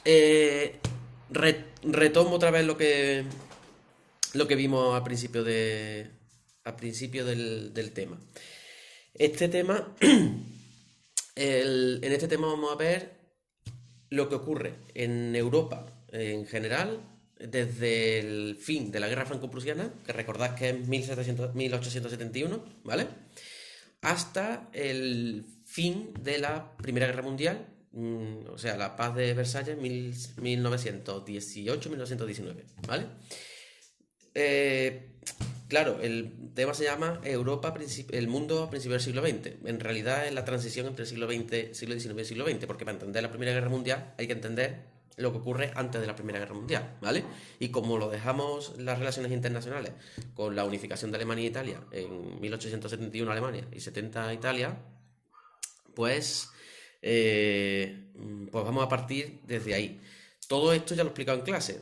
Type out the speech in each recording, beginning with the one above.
Eh, Retomo otra vez lo que vimos al principio del tema. Este tema, en este tema vamos a ver lo que ocurre en Europa en general desde el fin de la Guerra Franco-Prusiana, que recordad que es 1871, ¿vale? Hasta el fin de la Primera Guerra Mundial, o sea, la paz de Versalles, 1918-1919, ¿vale? Eh, claro, el tema se llama Europa, el mundo a principios del siglo XX. En realidad es la transición entre el siglo XX, siglo XIX y siglo XX, porque para entender la Primera Guerra Mundial hay que entender lo que ocurre antes de la Primera Guerra Mundial, ¿vale? Y como lo dejamos las relaciones internacionales con la unificación de Alemania e Italia en 1871 Alemania y 70 Italia, pues, pues vamos a partir desde ahí. Todo esto ya lo he explicado en clase,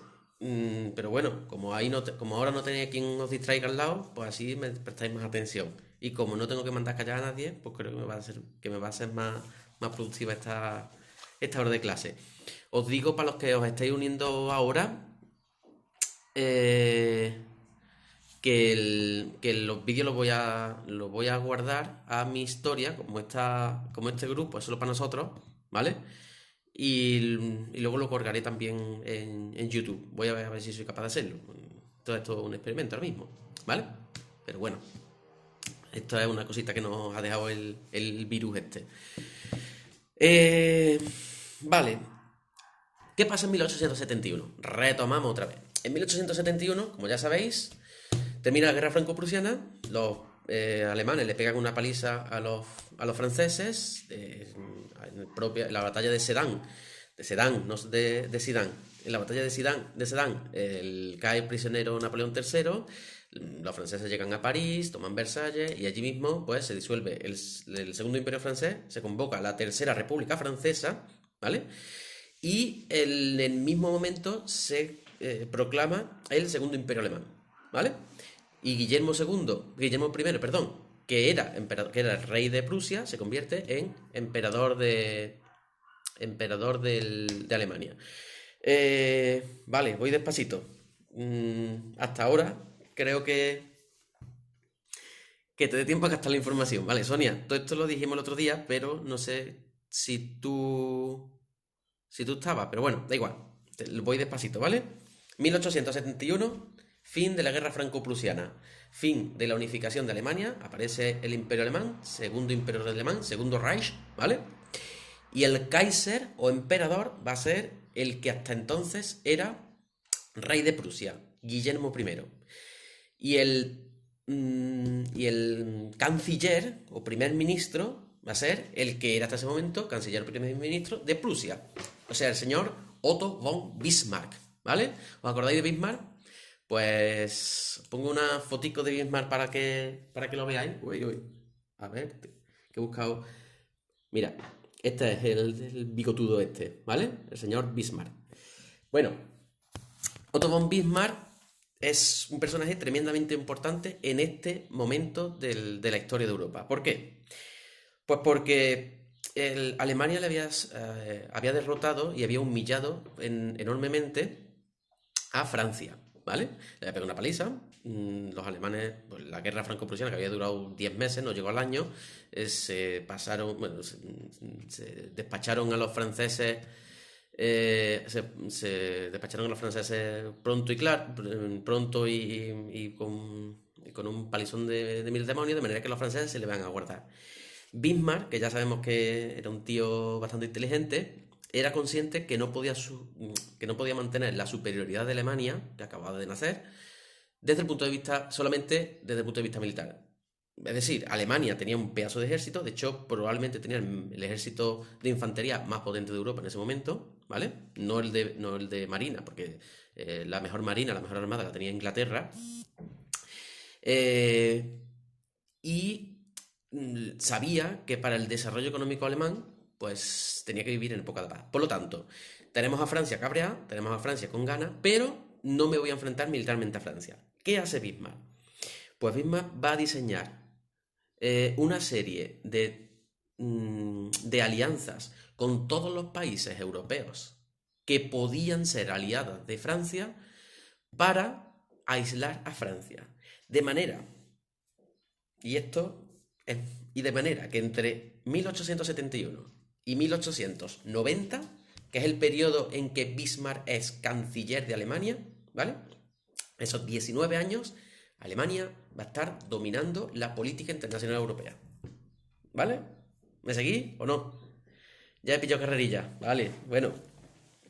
pero bueno, como, ahí no como ahora no tenéis quien os distraiga al lado, pues así me prestáis más atención. Y como no tengo que mandar callar a nadie, pues creo que me va a ser más productiva esta hora de clase. Os digo para los que os estáis uniendo ahora, eh, que los vídeos los voy a guardar a mi historia, como este grupo es solo para nosotros, ¿vale? Y luego lo colgaré también en YouTube. Voy a ver si soy capaz de hacerlo. Todo esto es un experimento ahora mismo, ¿vale? Pero bueno, esto es una cosita que nos ha dejado el virus este. Eh, vale, ¿qué pasa en 1871? Retomamos otra vez. En 1871, como ya sabéis, termina la guerra franco-prusiana, los alemanes le pegan una paliza a los franceses, en la batalla de Sedan, no de Sedan. En la batalla de Sedan, cae prisionero Napoleón III, los franceses llegan a París, toman Versalles y allí mismo pues se disuelve el Segundo Imperio Francés, se convoca la Tercera República Francesa, ¿vale? Y en el mismo momento se proclama el Segundo Imperio Alemán, ¿vale? Y Guillermo I, perdón, que era el rey de Prusia, se convierte en emperador de Alemania. Vale, voy despacito. Hasta ahora creo que te dé tiempo a gastar la información. Vale, Sonia, todo esto lo dijimos el otro día, pero no sé si tú estabas, pero bueno, da igual. Voy despacito, ¿vale? 1871, fin de la guerra franco-prusiana, fin de la unificación de Alemania, aparece el Imperio Alemán, Segundo Imperio Alemán, Segundo Reich, ¿vale? Y el Kaiser o emperador va a ser el que hasta entonces era rey de Prusia, Guillermo I. Y el canciller o primer ministro va a ser el que era hasta ese momento canciller o primer ministro de Prusia. O sea, el señor Otto von Bismarck. ¿Vale? ¿Os acordáis de Bismarck? Pues pongo una fotico de Bismarck para que lo veáis. Uy, uy. A ver, que he buscado. Mira, este es el bigotudo este, ¿vale? El señor Bismarck. Bueno, Otto von Bismarck es un personaje tremendamente importante en este momento de la historia de Europa. ¿Por qué? Pues porque Alemania había derrotado y había humillado enormemente a Francia, ¿vale? Le había pegado una paliza. Los alemanes, pues, la guerra franco-prusiana, que había durado 10 meses, no llegó al año, se pasaron, bueno, se despacharon a los franceses. Se despacharon a los franceses pronto y claro, pronto y con un palizón de mil demonios, de manera que los franceses se le van a guardar. Bismarck, que ya sabemos que era un tío bastante inteligente, era consciente que no podía mantener la superioridad de Alemania, que acababa de nacer, solamente desde el punto de vista militar. Es decir, Alemania tenía un pedazo de ejército, de hecho, probablemente tenía el ejército de infantería más potente de Europa en ese momento, ¿vale? No el de marina, porque la mejor marina, la mejor armada la tenía Inglaterra. Eh, y sabía que para el desarrollo económico alemán, pues tenía que vivir en época de paz. Por lo tanto, tenemos a Francia cabreada, tenemos a Francia con ganas, pero no me voy a enfrentar militarmente a Francia. ¿Qué hace Bismarck? Pues Bismarck va a diseñar una serie de alianzas con todos los países europeos, que podían ser aliadas de Francia para aislar a Francia. De manera, y esto es, y de manera que entre 1871 y 1890, que es el periodo en que Bismarck es canciller de Alemania, ¿vale? Esos 19 años, Alemania va a estar dominando la política internacional europea. ¿Vale? ¿Me seguís o no? Ya he pillado carrerilla. Vale, bueno.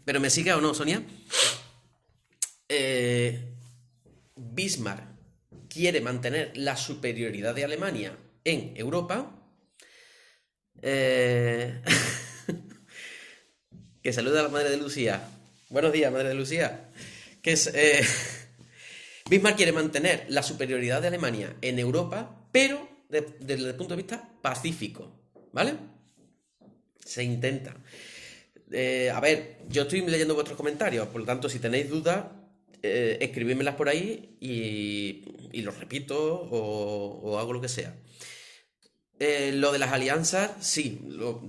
¿Pero me sigue o no, Sonia? Eh, Bismarck quiere mantener la superioridad de Alemania en Europa. Eh, que saluda a la madre de Lucía. Buenos días, madre de Lucía. Que es, Bismarck quiere mantener la superioridad de Alemania en Europa, pero desde el punto de vista pacífico. ¿Vale? Se intenta. A ver, yo estoy leyendo vuestros comentarios, por lo tanto, si tenéis dudas, escribídmelas por ahí y los repito o hago lo que sea. Lo de las alianzas, sí,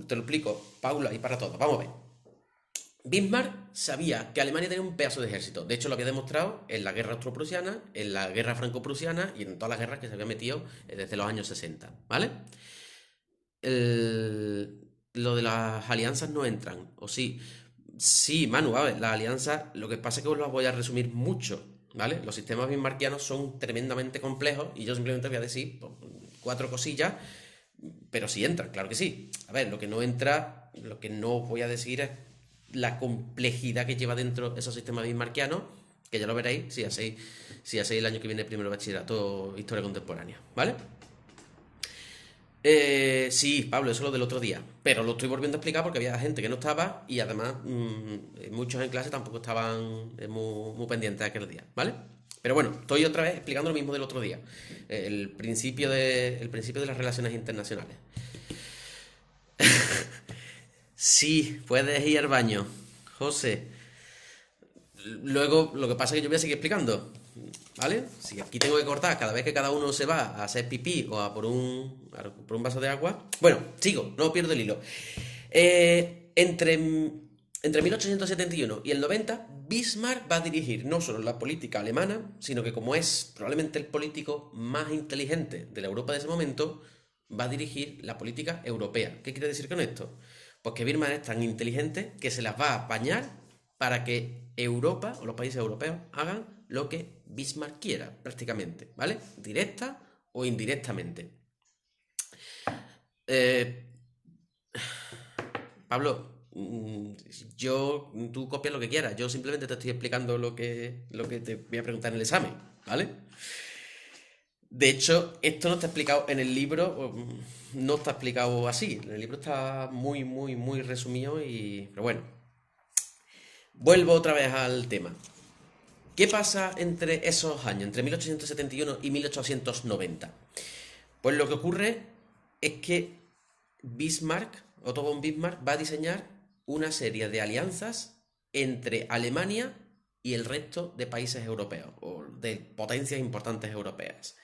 te lo explico, Paula, y para todos. Vamos a ver. Bismarck sabía que Alemania tenía un pedazo de ejército. De hecho, lo había demostrado en la guerra austro-prusiana, en la guerra franco-prusiana y en todas las guerras que se había metido desde los años 60, ¿vale? Lo de las alianzas no entran, ¿o sí? Sí, Manu, a ver, las alianzas, lo que pasa es que os las voy a resumir mucho, ¿vale? Los sistemas bismarckianos son tremendamente complejos y yo simplemente voy a decir pues, cuatro cosillas, pero sí entran, claro que sí. A ver, lo que no entra, lo que no voy a decir es la complejidad que lleva dentro esos sistemas bismarckianos, que ya lo veréis si hacéis el año que viene primero bachillerato historia contemporánea, ¿vale? Sí, Pablo, eso es lo del otro día. Pero lo estoy volviendo a explicar porque había gente que no estaba y además muchos en clase tampoco estaban muy pendientes de aquel día, ¿vale? Pero bueno, estoy otra vez explicando lo mismo del otro día. El principio de las relaciones internacionales. Sí, puedes ir al baño, José. Luego, lo que pasa es que yo voy a seguir explicando, ¿vale? Si aquí tengo que cortar cada vez que cada uno se va a hacer pipí o a por un vaso de agua. Bueno, sigo, no pierdo el hilo. Entre 1871 y el 90, Bismarck va a dirigir no solo la política alemana, sino que como es probablemente el político más inteligente de la Europa de ese momento, va a dirigir la política europea. ¿Qué quiere decir con esto? Pues que Bismarck es tan inteligente que se las va a apañar para que Europa o los países europeos hagan lo que Bismarck quiera, prácticamente, ¿vale? Directa o indirectamente. Eh, Pablo, tú copias lo que quieras, yo simplemente te estoy explicando lo que te voy a preguntar en el examen, ¿vale? De hecho, esto no está explicado en el libro, no está explicado así, en el libro está muy, muy, muy resumido pero bueno, vuelvo otra vez al tema. ¿Qué pasa entre esos años, entre 1871 y 1890? Pues lo que ocurre es que Otto von Bismarck, va a diseñar una serie de alianzas entre Alemania y el resto de países europeos, o de potencias importantes europeas.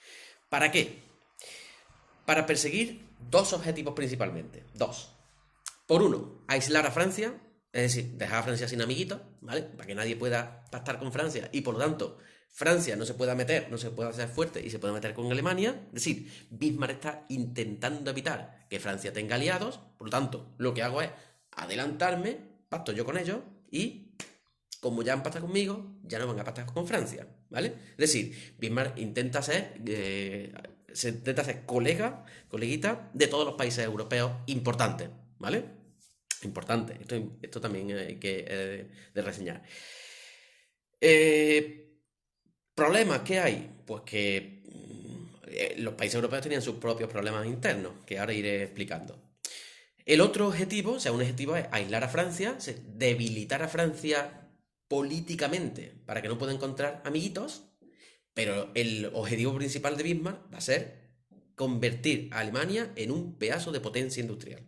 ¿Para qué? Para perseguir dos objetivos principalmente. Dos. Por uno, aislar a Francia, es decir, dejar a Francia sin amiguitos, ¿vale? Para que nadie pueda pactar con Francia y por lo tanto Francia no se pueda meter, no se pueda hacer fuerte y se pueda meter con Alemania. Es decir, Bismarck está intentando evitar que Francia tenga aliados, por lo tanto, lo que hago es adelantarme, pacto yo con ellos y como ya han pactado conmigo, ya no van a pactar con Francia, ¿vale? Es decir, Bismarck se intenta ser coleguita de todos los países europeos importantes, ¿vale? Importante, esto también hay que de reseñar. ¿Problemas qué hay? Pues que los países europeos tenían sus propios problemas internos, que ahora iré explicando. El otro objetivo, o sea, un objetivo es aislar a Francia, debilitar a Francia políticamente para que no pueda encontrar amiguitos, pero el objetivo principal de Bismarck va a ser convertir a Alemania en un pedazo de potencia industrial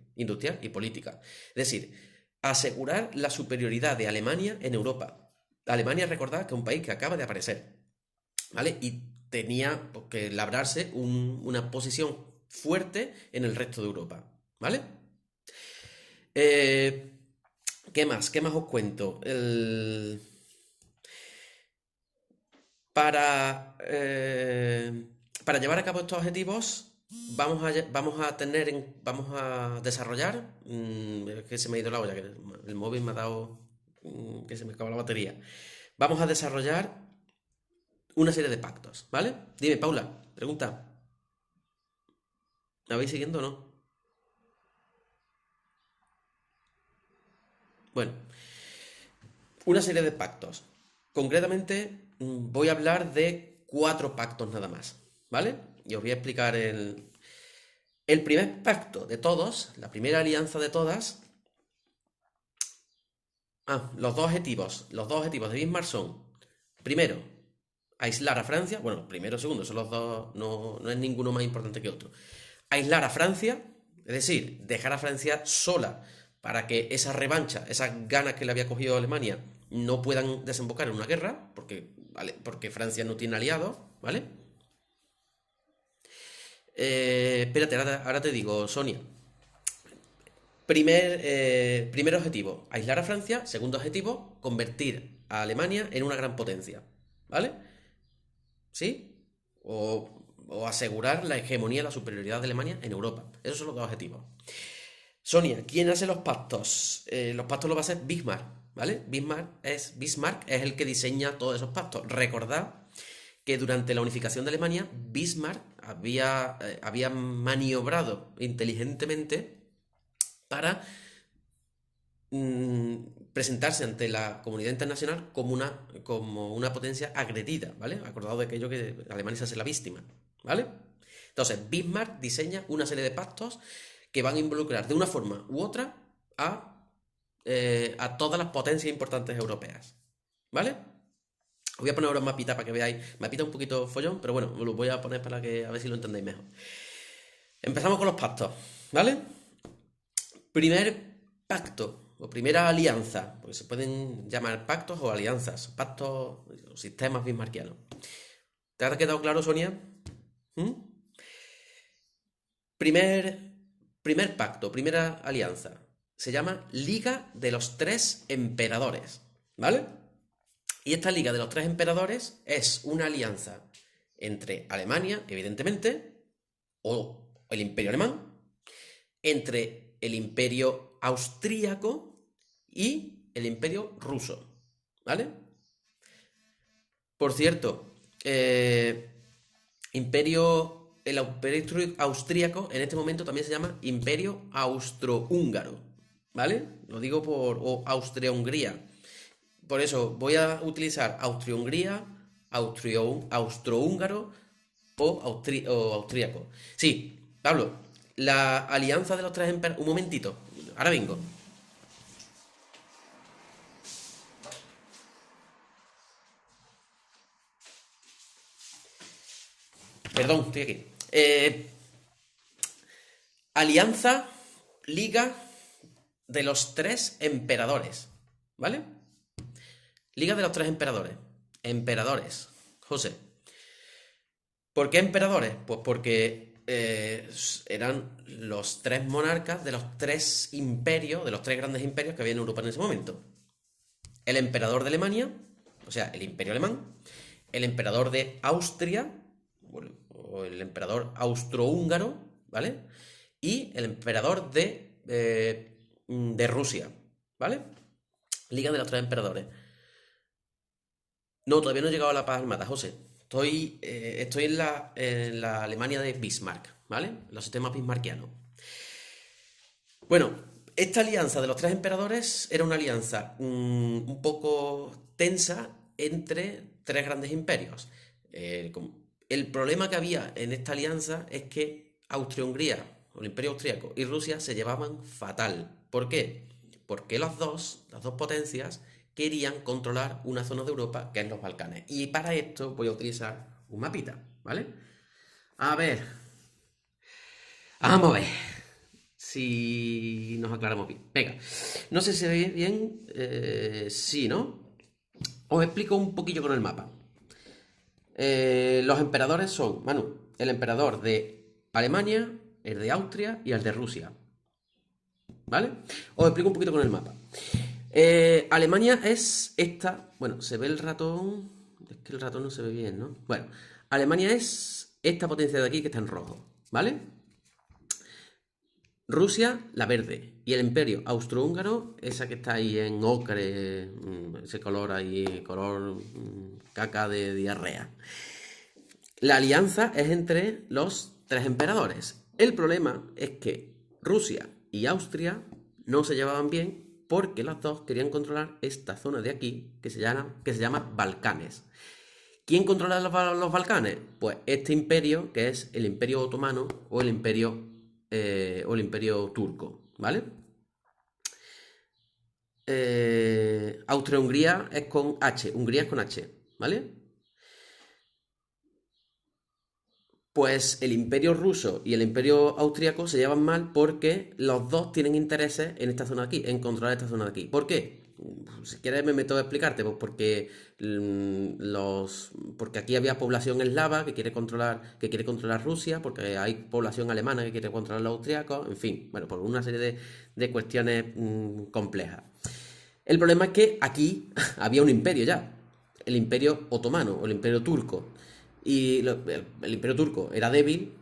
y política. Es decir, asegurar la superioridad de Alemania en Europa. Alemania, recordad que es un país que acaba de aparecer, ¿vale? Y tenía que labrarse una posición fuerte en el resto de Europa, ¿vale? Eh, ¿Qué más? ¿Qué más os cuento? Para, para llevar a cabo estos objetivos, vamos a desarrollar. Es que se me ha ido la olla, que el móvil me ha dado. Que se me acaba la batería. Vamos a desarrollar una serie de pactos, ¿vale? Dime, Paula, pregunta. ¿Me vais siguiendo o no? Bueno, una serie de pactos. Concretamente, voy a hablar de 4 pactos nada más, ¿vale? Y os voy a explicar el primer pacto de todos, la primera alianza de todas. Los dos objetivos. Los dos objetivos de Bismarck son, primero, aislar a Francia. Bueno, primero y segundo, son los dos, no es ninguno más importante que otro. Aislar a Francia, es decir, dejar a Francia sola para que esa revancha, esas ganas que le había cogido a Alemania, no puedan desembocar en una guerra, porque Francia no tiene aliados, ¿vale? Espérate, ahora te digo, Sonia. Primer objetivo, aislar a Francia. Segundo objetivo, convertir a Alemania en una gran potencia. ¿Vale? ¿Sí? O asegurar la hegemonía, la superioridad de Alemania en Europa. Esos son los dos objetivos. Sonia, ¿quién hace los pactos? Los pactos los va a hacer Bismarck, ¿vale? Bismarck es el que diseña todos esos pactos. Recordad que durante la unificación de Alemania, Bismarck había maniobrado inteligentemente para presentarse ante la comunidad internacional como una potencia agredida, ¿vale? Acordado de aquello que Alemania se hace la víctima, ¿vale? Entonces, Bismarck diseña una serie de pactos que van a involucrar de una forma u otra a todas las potencias importantes europeas, ¿vale? Os voy a poner ahora un mapita para que veáis. Mapita un poquito follón, pero bueno, os lo voy a poner para que a ver si lo entendéis mejor. Empezamos con los pactos, ¿vale? Primer pacto o primera alianza, porque se pueden llamar pactos o alianzas, pactos o sistemas bismarckianos. ¿Te ha quedado claro, Sonia? ¿Mm? Primer pacto, primera alianza. Se llama Liga de los Tres Emperadores, ¿vale? Y esta Liga de los Tres Emperadores es una alianza entre Alemania, evidentemente, o el Imperio Alemán, entre el Imperio Austríaco y el Imperio Ruso, ¿vale? Por cierto, el Imperio Austríaco en este momento también se llama Imperio Austrohúngaro, ¿vale? Lo digo o Austria-Hungría. Por eso voy a utilizar Austria-Hungría, Austrohúngaro o austríaco. Sí, Pablo, la alianza de los tres emperadores. Un momentito, ahora vengo. Perdón, estoy aquí. Alianza, Liga de los Tres Emperadores, ¿vale? Liga de los Tres Emperadores. Emperadores, José. ¿Por qué emperadores? Pues porque eran los tres monarcas de los tres imperios, de los tres grandes imperios que había en Europa en ese momento. El emperador de Alemania, o sea, el imperio alemán, el emperador de Austria, o el emperador austrohúngaro, ¿vale? Y el emperador de Rusia, ¿vale? Liga de los tres emperadores. No, todavía no he llegado a la paz armada, José. Estoy en la Alemania de Bismarck, ¿vale? Los sistemas bismarckianos. Bueno, esta alianza de los tres emperadores era una alianza un poco tensa entre tres grandes imperios. El problema que había en esta alianza es que Austria-Hungría, o el Imperio Austriaco, y Rusia se llevaban fatal. ¿Por qué? Porque las dos potencias, querían controlar una zona de Europa que es los Balcanes. Y para esto voy a utilizar un mapita, ¿vale? A ver, vamos a ver si nos aclaramos bien. Venga, no sé si se ve bien. Sí, ¿no? Os explico un poquillo con el mapa. Los emperadores son, Manu, el emperador de Alemania, el de Austria y el de Rusia. ¿Vale? Os explico un poquito con el mapa. Alemania es esta. Bueno, se ve el ratón. Es que el ratón no se ve bien, ¿no? Bueno, Alemania es esta potencia de aquí que está en rojo, ¿vale? Rusia, la verde. Y el imperio austrohúngaro, esa que está ahí en ocre, ese color ahí, color caca de diarrea. La alianza es entre los tres emperadores. El problema es que Rusia y Austria no se llevaban bien porque las dos querían controlar esta zona de aquí que se llama Balcanes. ¿Quién controla los Balcanes? Pues este imperio, que es el Imperio Otomano o el Imperio Turco, ¿vale? Austria-Hungría es con H, Hungría es con H, ¿vale? Pues el imperio ruso y el imperio austriaco se llevan mal porque los dos tienen intereses en esta zona de aquí, en controlar esta zona de aquí. ¿Por qué? Si quieres me meto a explicarte, pues porque porque aquí había población eslava que quiere controlar Rusia, porque hay población alemana que quiere controlar los austriacos, en fin, bueno, por una serie de cuestiones complejas. El problema es que aquí había un imperio ya, el imperio otomano o el imperio turco. Y el imperio turco era débil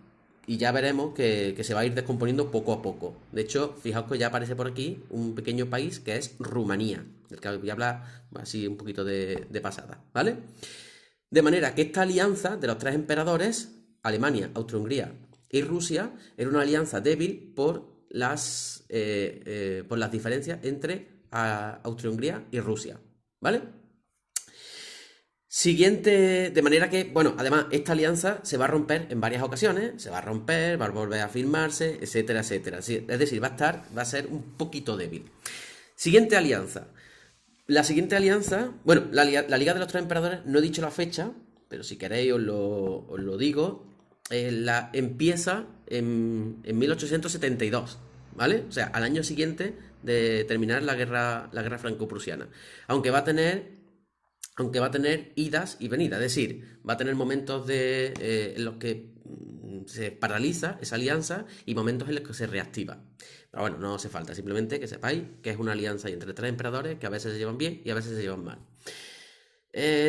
y ya veremos que se va a ir descomponiendo poco a poco. De hecho, fijaos que ya aparece por aquí un pequeño país que es Rumanía, del que voy a hablar así un poquito de pasada, ¿vale? De manera que esta alianza de los tres emperadores, Alemania, Austria-Hungría y Rusia, era una alianza débil por las diferencias entre Austria-Hungría y Rusia, ¿vale? Siguiente, de manera que, bueno, además esta alianza se va a romper en varias ocasiones, se va a romper, va a volver a firmarse, etcétera, etcétera. Sí, es decir, va a ser un poquito débil. Siguiente alianza. La siguiente alianza, bueno, la Liga de los Tres Emperadores, no he dicho la fecha, pero si queréis os lo digo, empieza en 1872, ¿vale? O sea, al año siguiente de terminar la guerra franco-prusiana. Aunque va a tener idas y venidas, es decir, va a tener momentos en los que se paraliza esa alianza y momentos en los que se reactiva. Pero bueno, no hace falta, simplemente que sepáis que es una alianza entre tres emperadores que a veces se llevan bien y a veces se llevan mal.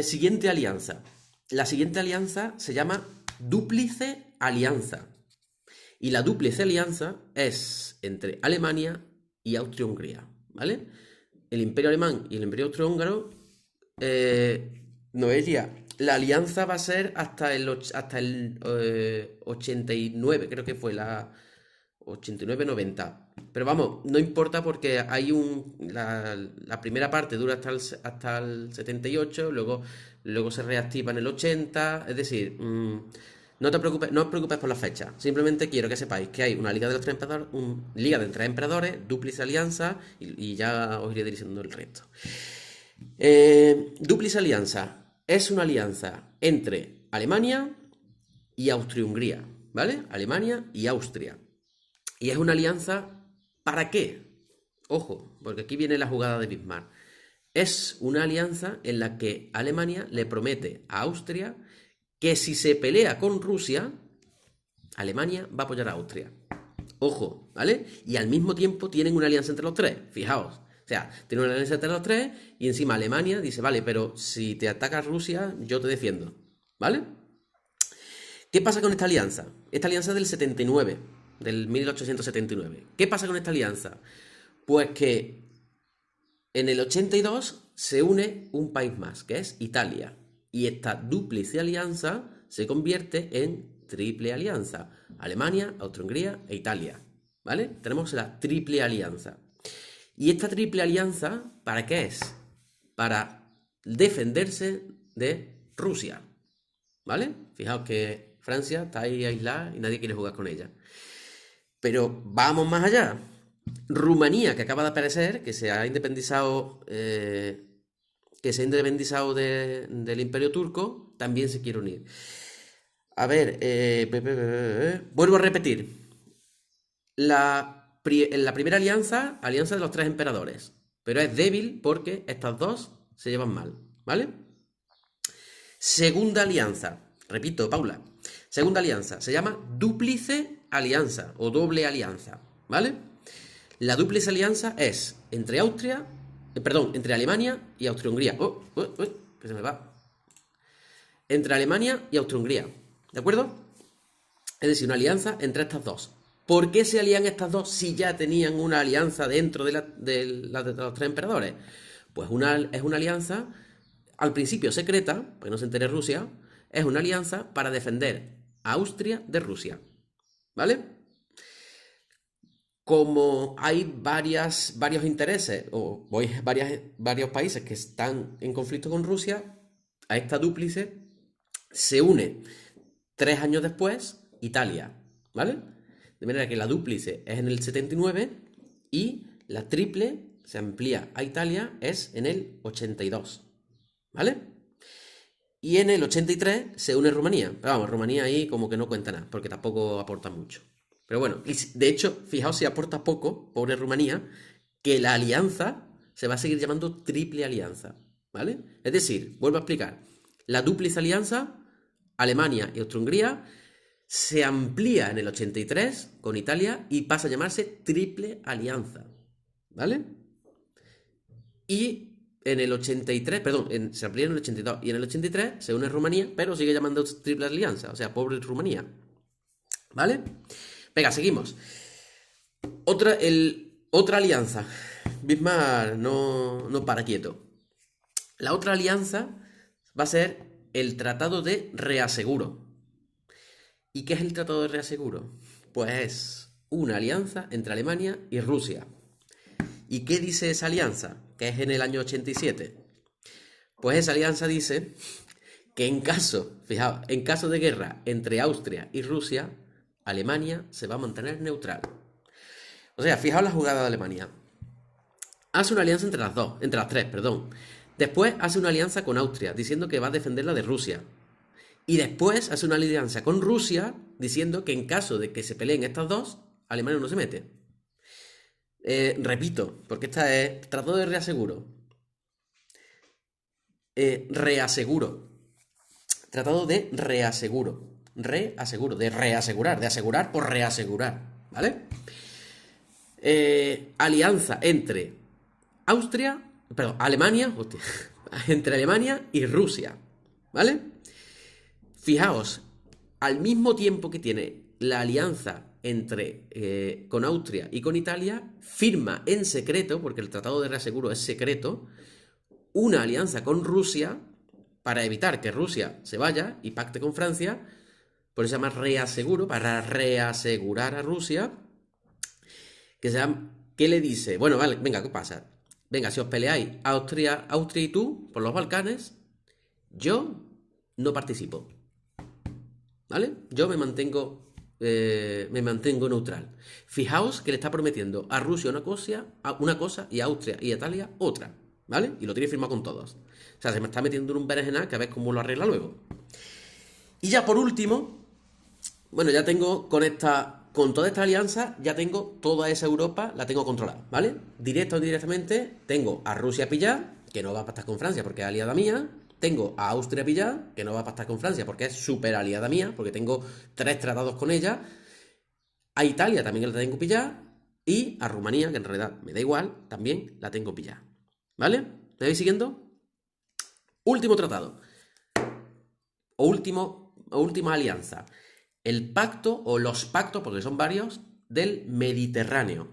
Siguiente alianza. La siguiente alianza se llama Dúplice Alianza. Y la Dúplice Alianza es entre Alemania y Austria-Hungría, ¿vale? El Imperio Alemán y el Imperio Austrohúngaro, Noelia, la alianza va a ser hasta el 89, creo que fue la 89-90. Pero vamos, no importa porque la primera parte dura hasta el 78, luego se reactiva en el 80, es decir, no os preocupes por la fecha. Simplemente quiero que sepáis que hay una Liga de los Tres Emperadores, una Liga de Tres Emperadores, Dúplice Alianza, y ya os iré diciendo el resto. Dúplice Alianza es una alianza entre Alemania y Austria-Hungría, ¿vale? Alemania y Austria. Y es una alianza, ¿para qué? Ojo, porque aquí viene la jugada de Bismarck. Es una alianza en la que Alemania le promete a Austria que si se pelea con Rusia, Alemania va a apoyar a Austria. Ojo, ¿vale? Y al mismo tiempo tienen una alianza entre los tres, fijaos. O sea, tienen una alianza entre los tres y encima Alemania dice, vale, pero si te ataca Rusia, yo te defiendo, ¿vale? ¿Qué pasa con esta alianza? Esta alianza es del 79, del 1879. ¿Qué pasa con esta alianza? Pues que en el 82 se une un país más, que es Italia. Y esta dúplice alianza se convierte en triple alianza. Alemania, Austria-Hungría e Italia. ¿Vale? Tenemos la triple alianza. ¿Y esta triple alianza para qué es? Para defenderse de Rusia. ¿Vale? Fijaos que Francia está ahí aislada y nadie quiere jugar con ella. Pero vamos más allá. Rumanía, que acaba de aparecer, que se ha independizado, del Imperio Turco, también se quiere unir. A ver, vuelvo a repetir. En la primera alianza de los tres emperadores, pero es débil porque estas dos se llevan mal, ¿vale? Segunda alianza, repito, Paula. Segunda alianza, se llama dúplice alianza o doble alianza, ¿vale? La dúplice alianza es entre Austria perdón, entre Alemania y Austria-Hungría. Que se me va. Entre Alemania y Austria-Hungría. ¿De acuerdo? Es decir, una alianza entre estas dos. ¿Por qué se alían estas dos si ya tenían una alianza dentro de los tres emperadores? Pues es una alianza, al principio secreta, para que no se entere Rusia, es una alianza para defender a Austria de Rusia. ¿Vale? Como hay varios intereses, o varios países que están en conflicto con Rusia, a esta dúplice se une 3 años después Italia, ¿vale? De manera que la dúplice es en el 79 y la triple se amplía a Italia es en el 82, ¿vale? Y en el 83 se une Rumanía. Pero vamos, Rumanía ahí como que no cuenta nada, porque tampoco aporta mucho. Pero bueno, y de hecho, fijaos si aporta poco, pobre Rumanía, que la alianza se va a seguir llamando triple alianza, ¿vale? Es decir, vuelvo a explicar, la dúplice alianza, Alemania y Austria-Hungría, se amplía en el 83 con Italia y pasa a llamarse triple alianza, ¿vale? Y en el 83, perdón, se amplía en el 82 y en el 83 se une Rumanía, pero sigue llamando triple alianza, o sea, pobre Rumanía, ¿vale? Venga, seguimos. Otra alianza. Bismarck no para quieto. La otra alianza va a ser el Tratado de Reaseguro. ¿Y qué es el Tratado de Reaseguro? Pues es una alianza entre Alemania y Rusia. ¿Y qué dice esa alianza? Que es en el año 87. Pues esa alianza dice que fijaos, en caso de guerra entre Austria y Rusia, Alemania se va a mantener neutral. O sea, fijaos la jugada de Alemania. Hace una alianza entre las tres, perdón. Después hace una alianza con Austria, diciendo que va a defenderla de Rusia. Y después hace una alianza con Rusia, diciendo que en caso de que se peleen estas dos, Alemania no se mete. Repito, porque esta es Tratado de Reaseguro. Reaseguro. Tratado de reaseguro. Reaseguro, de reasegurar, de asegurar por reasegurar, ¿vale? Alianza entre Alemania, entre Alemania y Rusia, ¿vale? Fijaos, al mismo tiempo que tiene la alianza con Austria y con Italia, firma en secreto, porque el Tratado de Reaseguro es secreto, una alianza con Rusia para evitar que Rusia se vaya y pacte con Francia, por eso se llama reaseguro, para reasegurar a Rusia, ¿qué le dice? Bueno, vale, venga, ¿qué pasa? Venga, si os peleáis Austria y tú por los Balcanes, yo no participo, ¿vale? Yo me mantengo neutral. Fijaos que le está prometiendo a Rusia una cosa y a Austria y a Italia otra, ¿vale? Y lo tiene firmado con todos. O sea, se me está metiendo en un berenjenal que a ver cómo lo arregla luego. Y ya por último, bueno, ya tengo con toda esta alianza, ya tengo toda esa Europa, la tengo controlada, ¿vale? Directo o indirectamente, tengo a Rusia pillada, que no va a pactar con Francia porque es aliada mía. Tengo a Austria pillada, que no va a pactar con Francia porque es súper aliada mía, porque tengo 3 tratados con ella. A Italia también la tengo pillada. Y a Rumanía, que en realidad me da igual, también la tengo pillada. ¿Vale? ¿Me vais siguiendo? Último tratado. O última alianza. El pacto, o los pactos, porque son varios, del Mediterráneo.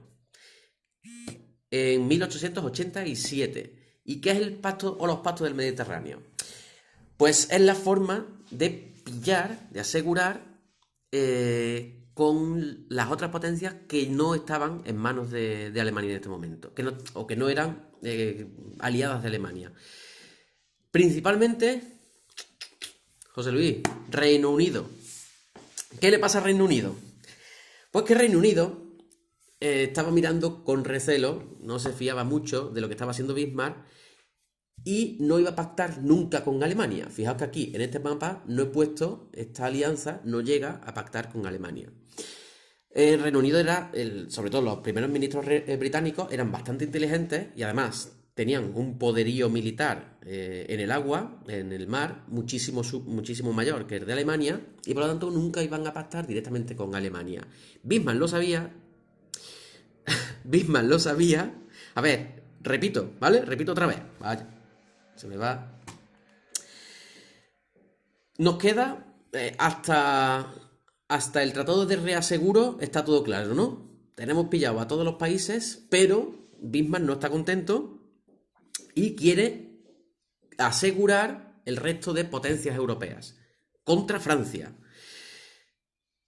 En 1887. ¿Y qué es el pacto o los pactos del Mediterráneo? Pues es la forma de pillar, de asegurar con las otras potencias que no estaban en manos de Alemania en este momento, o que no eran aliadas de Alemania. Principalmente, José Luis, Reino Unido. ¿Qué le pasa a Reino Unido? Pues que Reino Unido estaba mirando con recelo, no se fiaba mucho de lo que estaba haciendo Bismarck y no iba a pactar nunca con Alemania. Fijaos que aquí, en este mapa, no he puesto, esta alianza no llega a pactar con Alemania. El Reino Unido sobre todo los primeros ministros británicos, eran bastante inteligentes y además tenían un poderío militar en el agua, en el mar, muchísimo mayor que el de Alemania, y por lo tanto nunca iban a pactar directamente con Alemania. Bismarck lo sabía. A ver, repito, ¿vale? Repito otra vez. Vaya, se me va. Nos queda hasta el Tratado de Reaseguro, está todo claro, ¿no? Tenemos pillado a todos los países, pero Bismarck no está contento y quiere asegurar el resto de potencias europeas contra Francia.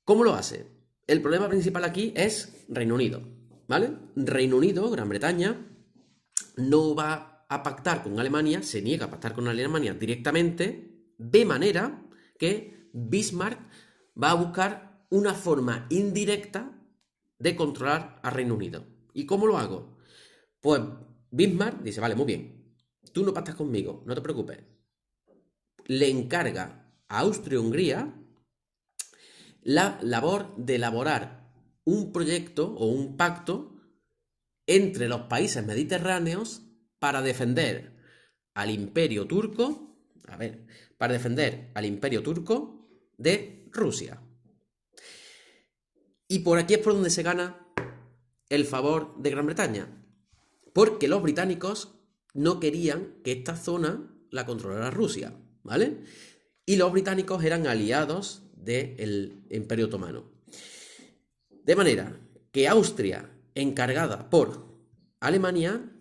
¿Cómo lo hace? El problema principal aquí es Reino Unido, ¿vale? Reino Unido, Gran Bretaña, no va a pactar con Alemania, se niega a pactar con Alemania directamente, de manera que Bismarck va a buscar una forma indirecta de controlar a Reino Unido. ¿Y cómo lo hago? Pues Bismarck dice, vale, muy bien, tú no pactas conmigo, no te preocupes. Le encarga a Austria-Hungría la labor de elaborar un proyecto o un pacto entre los países mediterráneos para defender al imperio turco, de Rusia. Y por aquí es por donde se gana el favor de Gran Bretaña, porque los británicos no querían que esta zona la controlara Rusia, ¿vale? Y los británicos eran aliados del Imperio Otomano. De manera que Austria, encargada por Alemania,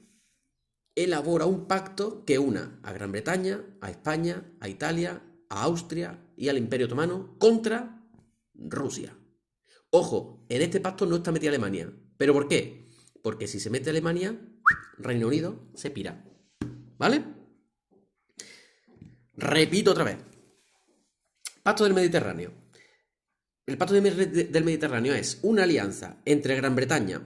elabora un pacto que una a Gran Bretaña, a España, a Italia, a Austria y al Imperio Otomano contra Rusia. Ojo, en este pacto no está metida Alemania. ¿Pero por qué? Porque si se mete Alemania, Reino Unido se pira. ¿Vale? Repito otra vez. Pacto del Mediterráneo. El Pacto del Mediterráneo es una alianza entre Gran Bretaña,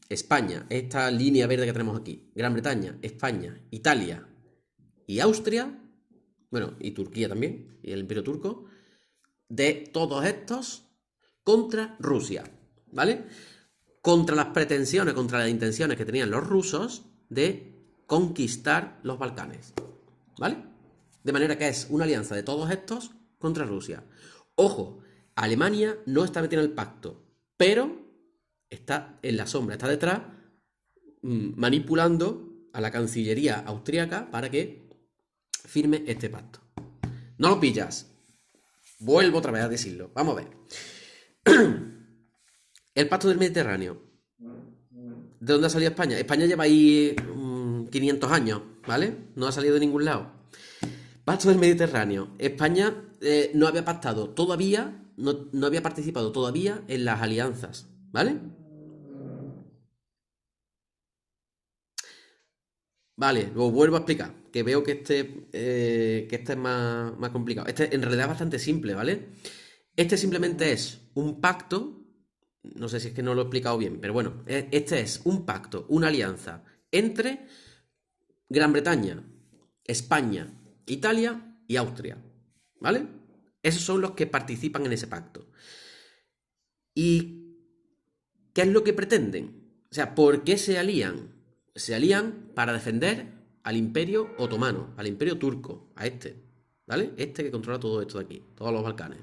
España, esta línea verde que tenemos aquí, Gran Bretaña, España, Italia y Austria, bueno, y Turquía también, y el Imperio Turco, de todos estos contra Rusia, ¿vale? Contra las pretensiones, contra las intenciones que tenían los rusos de conquistar los Balcanes, ¿vale? De manera que es una alianza de todos estos contra Rusia. Ojo, Alemania no está metida en el pacto, pero está en la sombra, está detrás manipulando a la Cancillería austríaca para que firme este pacto. ¿No lo pillas? Vuelvo otra vez a decirlo. Vamos a ver. El Pacto del Mediterráneo. ¿De dónde ha salido España? España lleva ahí 500 años, ¿vale? No ha salido de ningún lado. Pacto del Mediterráneo. España no había pactado todavía, no había participado todavía en las alianzas, ¿vale? Vale, lo vuelvo a explicar, que veo que este es más complicado. Este en realidad es bastante simple, ¿vale? Este simplemente es un pacto, no sé si es que no lo he explicado bien, pero bueno, este es un pacto, una alianza entre Gran Bretaña, España, Italia y Austria, ¿vale? Esos son los que participan en ese pacto. ¿Y qué es lo que pretenden? O sea, ¿por qué se alían? Se alían para defender al Imperio Otomano, al Imperio Turco, a este, ¿vale? Este que controla todo esto de aquí, todos los Balcanes.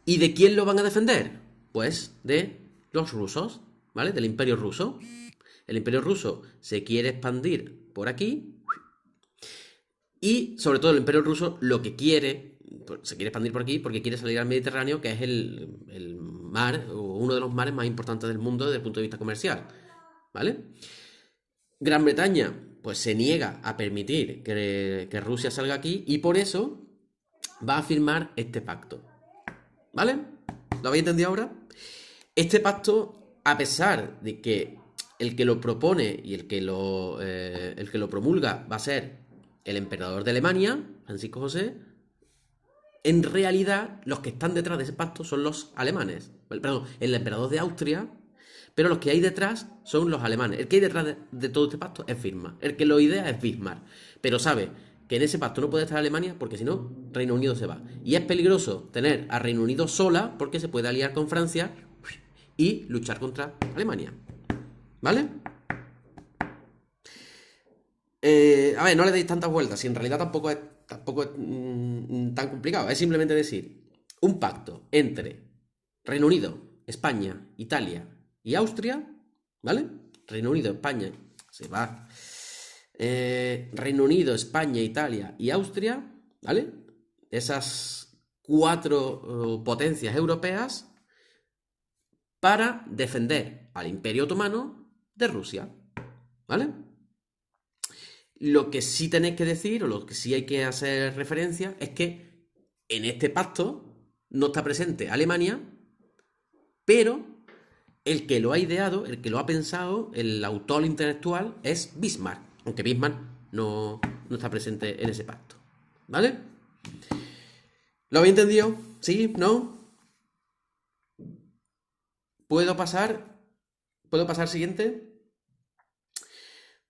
¿Y de quién lo van a defender? Pues de los rusos, ¿vale? Del Imperio Ruso. El Imperio Ruso se quiere expandir por aquí y, sobre todo, el Imperio Ruso lo que quiere, se quiere expandir por aquí porque quiere salir al Mediterráneo, que es el mar, o uno de los mares más importantes del mundo desde el punto de vista comercial, ¿vale? Gran Bretaña, pues se niega a permitir que Rusia salga aquí y por eso va a firmar este pacto, ¿vale? ¿Lo habéis entendido ahora? Este pacto, a pesar de que el que lo propone y el que lo promulga va a ser el emperador de Alemania, Francisco José, en realidad los que están detrás de ese pacto son los alemanes. Perdón, el emperador de Austria, pero los que hay detrás son los alemanes. El que hay detrás de todo este pacto es Bismarck. El que lo idea es Bismarck. Pero sabe que en ese pacto no puede estar Alemania porque si no, Reino Unido se va. Y es peligroso tener a Reino Unido sola porque se puede aliar con Francia y luchar contra Alemania. ¿Vale? A ver, no le deis tantas vueltas, si en realidad tampoco es tan complicado. Es simplemente decir, un pacto entre Reino Unido, España, Italia y Austria, ¿vale? Reino Unido, España, se va. Reino Unido, España, Italia y Austria, ¿vale? Esas cuatro potencias europeas para defender al Imperio Otomano de Rusia, ¿vale? Lo que sí tenéis que decir, o lo que sí hay que hacer referencia, es que en este pacto no está presente Alemania, pero el que lo ha ideado, el que lo ha pensado, el autor intelectual es Bismarck, aunque Bismarck no está presente en ese pacto, ¿vale? ¿Lo habéis entendido? ¿Sí? ¿No? ¿Puedo pasar? ¿Puedo pasar siguiente?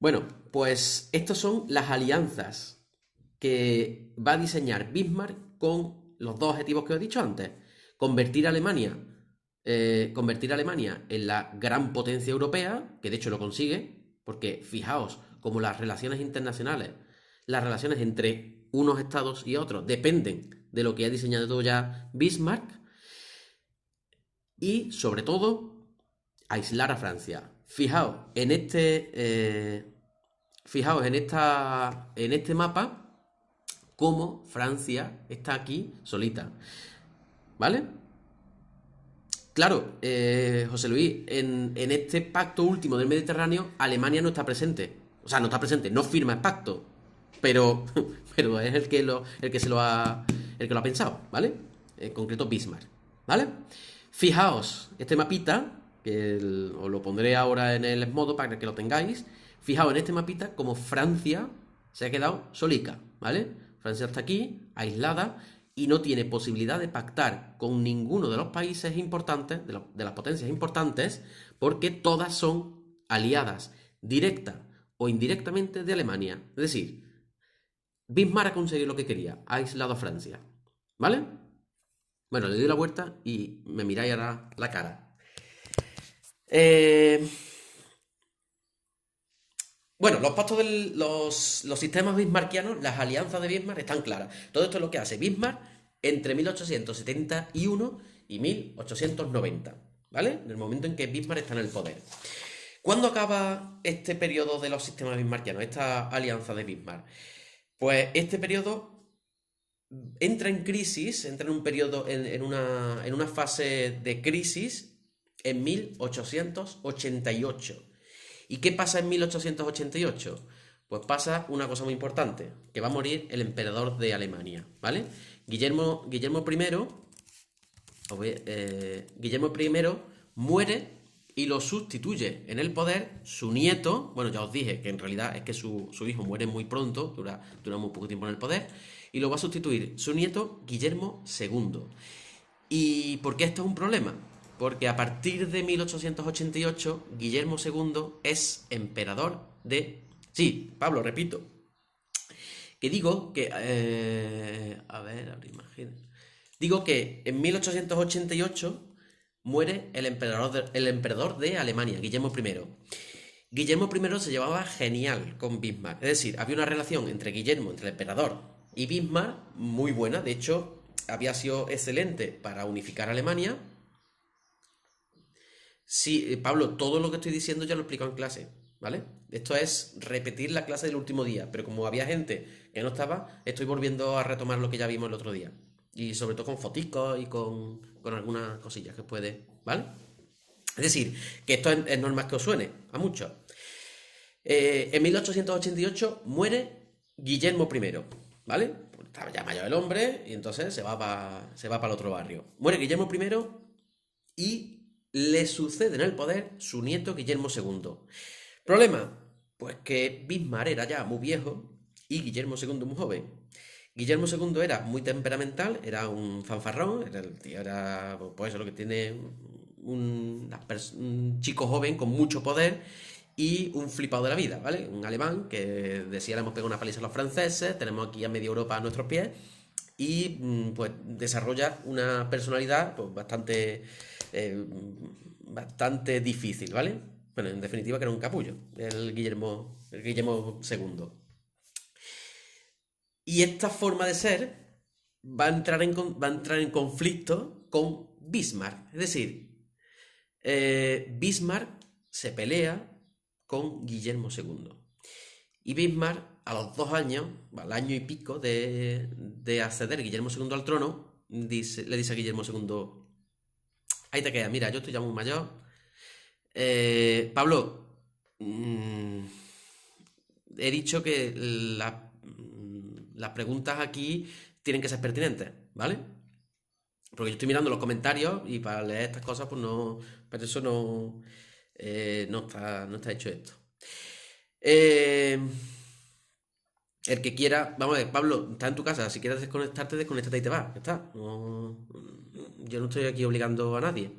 Bueno, pues estas son las alianzas que va a diseñar Bismarck con los dos objetivos que os he dicho antes. Convertir a Alemania en la gran potencia europea, que de hecho lo consigue, porque fijaos como las relaciones internacionales, las relaciones entre unos estados y otros dependen de lo que ha diseñado ya Bismarck, y sobre todo aislar a Francia. Fijaos en este mapa cómo Francia está aquí solita, ¿vale? Claro, José Luis, en este pacto último del Mediterráneo, Alemania no está presente. O sea, no está presente, no firma el pacto. Pero, pero es el que lo ha pensado, ¿vale? En concreto Bismarck, ¿vale? Fijaos, este mapita, os lo pondré ahora en el modo para que lo tengáis. Fijaos en este mapita como Francia se ha quedado solica, ¿vale? Francia está aquí, aislada, y no tiene posibilidad de pactar con ninguno de los países importantes, de las potencias importantes, porque todas son aliadas, directa o indirectamente, de Alemania. Es decir, Bismarck ha conseguido lo que quería, ha aislado a Francia. ¿Vale? Bueno, le doy la vuelta y me miráis ahora la cara. Eh, bueno, los pactos de los sistemas bismarckianos, las alianzas de Bismarck están claras. Todo esto es lo que hace Bismarck entre 1871 y 1890, ¿vale? En el momento en que Bismarck está en el poder. ¿Cuándo acaba este periodo de los sistemas bismarckianos, esta alianza de Bismarck? Pues este periodo entra en crisis, entra en un periodo, en una fase de crisis en 1888. ¿Y qué pasa en 1888? Pues pasa una cosa muy importante, que va a morir el emperador de Alemania, ¿vale? Guillermo I muere y lo sustituye en el poder su nieto. Bueno, ya os dije que en realidad es que su hijo muere muy pronto, dura muy poco tiempo en el poder, y lo va a sustituir su nieto Guillermo II. ¿Y por qué esto es un problema? Porque a partir de 1888, Guillermo II es emperador de... Sí, Pablo, repito, que digo que... a ver, abrir imagen. Digo que en 1888 muere el emperador de Alemania, Guillermo I. Guillermo I se llevaba genial con Bismarck. Es decir, había una relación entre el emperador, y Bismarck muy buena. De hecho, había sido excelente para unificar Alemania. Sí, Pablo, todo lo que estoy diciendo ya lo he explicado en clase, ¿vale? Esto es repetir la clase del último día, pero como había gente que no estaba, estoy volviendo a retomar lo que ya vimos el otro día. Y sobre todo con foticos y con algunas cosillas que puede, ¿vale? Es decir, que esto es normal que os suene a muchos. En 1888 muere Guillermo I, ¿vale? Pues estaba ya mayor el hombre y entonces se va para el otro barrio. Muere Guillermo I y le sucede en el poder su nieto Guillermo II. ¿Problema? Pues que Bismarck era ya muy viejo y Guillermo II muy joven. Guillermo II era muy temperamental, era un fanfarrón, el tío era, pues eso, lo que tiene un chico joven con mucho poder y un flipado de la vida, ¿vale? Un alemán que decía le hemos pegado una paliza a los franceses, tenemos aquí a media Europa a nuestros pies, y pues desarrolla una personalidad pues, bastante difícil, ¿vale? Bueno, en definitiva que era un capullo, el Guillermo II. Y esta forma de ser va a entrar en conflicto con Bismarck. Es decir, Bismarck se pelea con Guillermo II. Y Bismarck, a los 2 años, al año y pico de acceder Guillermo II al trono, le dice a Guillermo II, ahí te quedas, mira, yo estoy ya muy mayor. Pablo, he dicho que las preguntas aquí tienen que ser pertinentes, ¿vale? Porque yo estoy mirando los comentarios y para leer estas cosas, pues no, pero eso no está hecho esto. Eh, el que quiera, vamos a ver, Pablo, está en tu casa, si quieres desconectarte, desconéctate y te vas, ya está. Yo no estoy aquí obligando a nadie.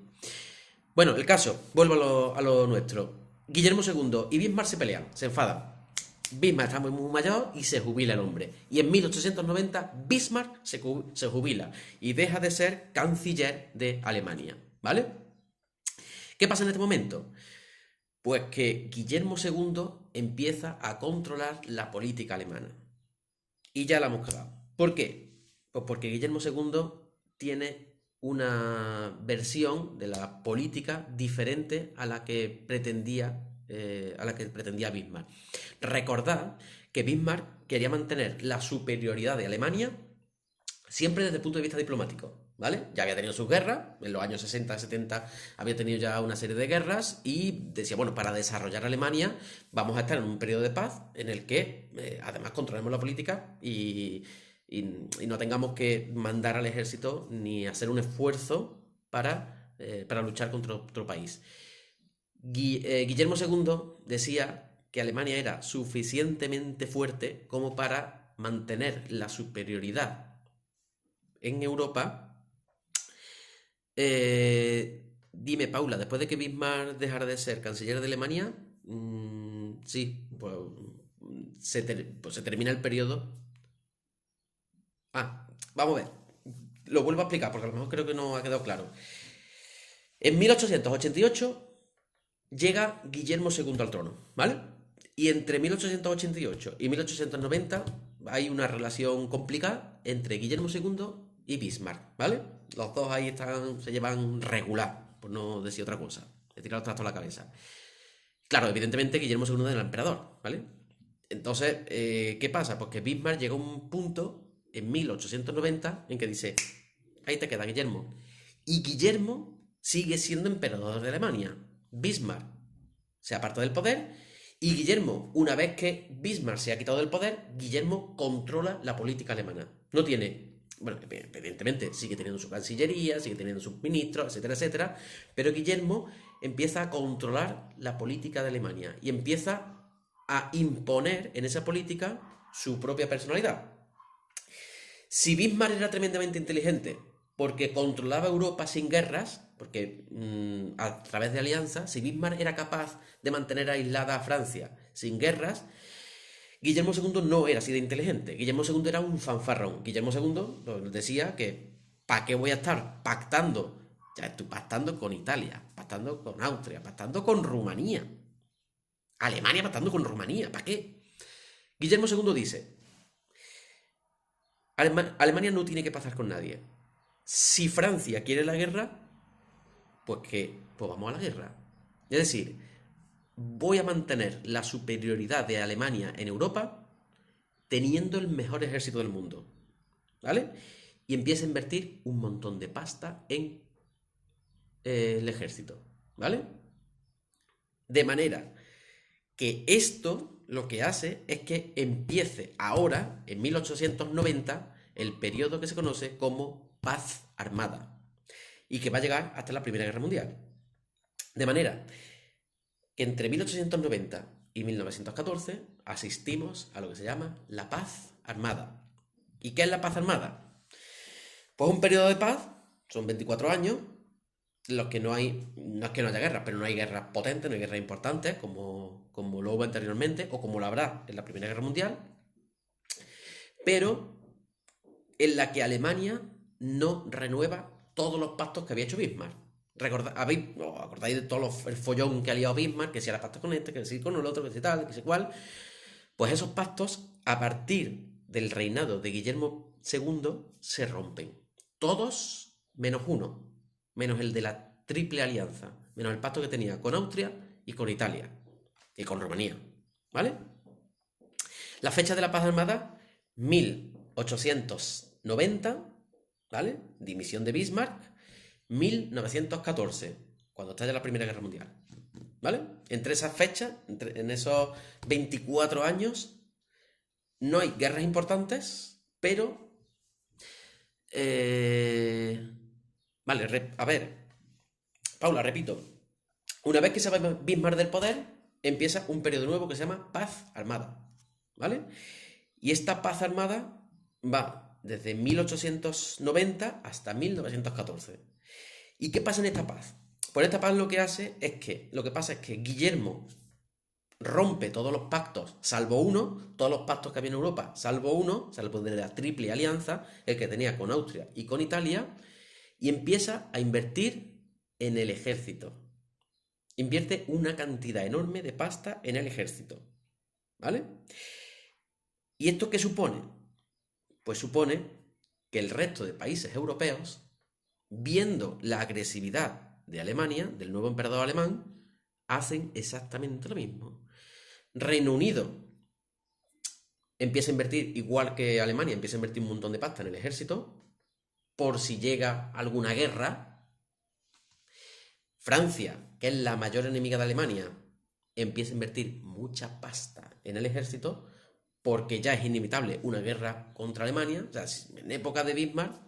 Bueno, el caso, vuelvo a lo nuestro. Guillermo II y Bismarck se pelean, se enfadan. Bismarck está muy mayor y se jubila el hombre. Y en 1890 Bismarck se jubila y deja de ser canciller de Alemania. ¿Vale? ¿Qué pasa en este momento? Pues que Guillermo II empieza a controlar la política alemana. Y ya la hemos cagado. ¿Por qué? Pues porque Guillermo II tiene una versión de la política diferente a la que pretendía Bismarck. Recordad que Bismarck quería mantener la superioridad de Alemania siempre desde el punto de vista diplomático, ¿vale? Ya había tenido sus guerras, en los años 60, 70 había tenido ya una serie de guerras y decía, bueno, para desarrollar Alemania vamos a estar en un periodo de paz en el que además controlemos la política y no tengamos que mandar al ejército ni hacer un esfuerzo para luchar contra otro país. Guillermo II decía que Alemania era suficientemente fuerte como para mantener la superioridad en Europa. Dime, Paula, después de que Bismarck dejara de ser canciller de Alemania, sí, pues se termina el periodo. Vamos a ver, lo vuelvo a explicar porque a lo mejor creo que no ha quedado claro. En 1888 llega Guillermo II al trono, ¿vale? Y entre 1888 y 1890 hay una relación complicada entre Guillermo II y Bismarck, ¿vale? Los dos ahí se llevan regular, por no decir otra cosa. Le tira los trastos a la cabeza. Claro, evidentemente Guillermo II era el emperador, ¿vale? Entonces, ¿qué pasa? Pues que Bismarck llega a un punto en 1890 en que dice, ahí te queda Guillermo. Y Guillermo sigue siendo emperador de Alemania. Bismarck se aparta del poder y Guillermo, una vez que Bismarck se ha quitado del poder, Guillermo controla la política alemana. No tiene, bueno, evidentemente sigue teniendo su cancillería, sigue teniendo sus ministros, etcétera, etcétera, pero Guillermo empieza a controlar la política de Alemania y empieza a imponer en esa política su propia personalidad. Si Bismarck era tremendamente inteligente porque controlaba Europa sin guerras, porque a través de alianzas, si Bismarck era capaz de mantener aislada a Francia sin guerras, Guillermo II no era así de inteligente. Guillermo II era un fanfarrón. Guillermo II decía que ¿para qué voy a estar pactando? Ya estoy pactando con Italia, pactando con Austria, pactando con Rumanía. Alemania pactando con Rumanía, ¿para qué? Guillermo II dice, Alemania no tiene que pactar con nadie. Si Francia quiere la guerra, pues vamos a la guerra. Es decir, voy a mantener la superioridad de Alemania en Europa teniendo el mejor ejército del mundo. ¿Vale? Y empieza a invertir un montón de pasta en el ejército. ¿Vale? De manera que esto lo que hace es que empiece ahora, en 1890, el periodo que se conoce como paz armada y que va a llegar hasta la Primera Guerra Mundial. De manera que entre 1890 y 1914 asistimos a lo que se llama la paz armada. ¿Y qué es la paz armada? Pues un periodo de paz, son 24 años, en los que no es que no haya guerras, pero no hay guerras potentes, no hay guerras importantes, como lo hubo anteriormente, o como lo habrá en la Primera Guerra Mundial, pero en la que Alemania no renueva todos los pactos que había hecho Bismarck. ¿Os acordáis de el follón que ha liado Bismarck? Que si era pacto con este, que si con el otro, que si tal, que si cual. Pues esos pactos, a partir del reinado de Guillermo II, se rompen. Todos menos uno. Menos el de la Triple Alianza. Menos el pacto que tenía con Austria y con Italia. y con Rumanía, ¿vale? La fecha de la paz armada, 1890, ¿vale? Dimisión de Bismarck, 1914, cuando estalla la Primera Guerra Mundial, ¿vale? Entre esas fechas, en esos 24 años, no hay guerras importantes, pero... vale, a ver, Paula, repito. Una vez que se va Bismarck del poder, empieza un periodo nuevo que se llama paz armada, ¿vale? Y esta paz armada va desde 1890 hasta 1914. ¿Y qué pasa en esta paz? Pues esta paz lo que pasa es que Guillermo rompe todos los pactos, salvo uno, todos los pactos que había en Europa, salvo uno, salvo de la Triple Alianza, el que tenía con Austria y con Italia, y empieza a invertir en el ejército. Invierte una cantidad enorme de pasta en el ejército, ¿vale? ¿Y esto qué supone? Pues supone que el resto de países europeos, viendo la agresividad de Alemania, del nuevo emperador alemán, hacen exactamente lo mismo. Reino Unido empieza a invertir, igual que Alemania, empieza a invertir un montón de pasta en el ejército, por si llega alguna guerra. Francia, que es la mayor enemiga de Alemania, empieza a invertir mucha pasta en el ejército, porque ya es inevitable una guerra contra Alemania. O sea, en época de Bismarck,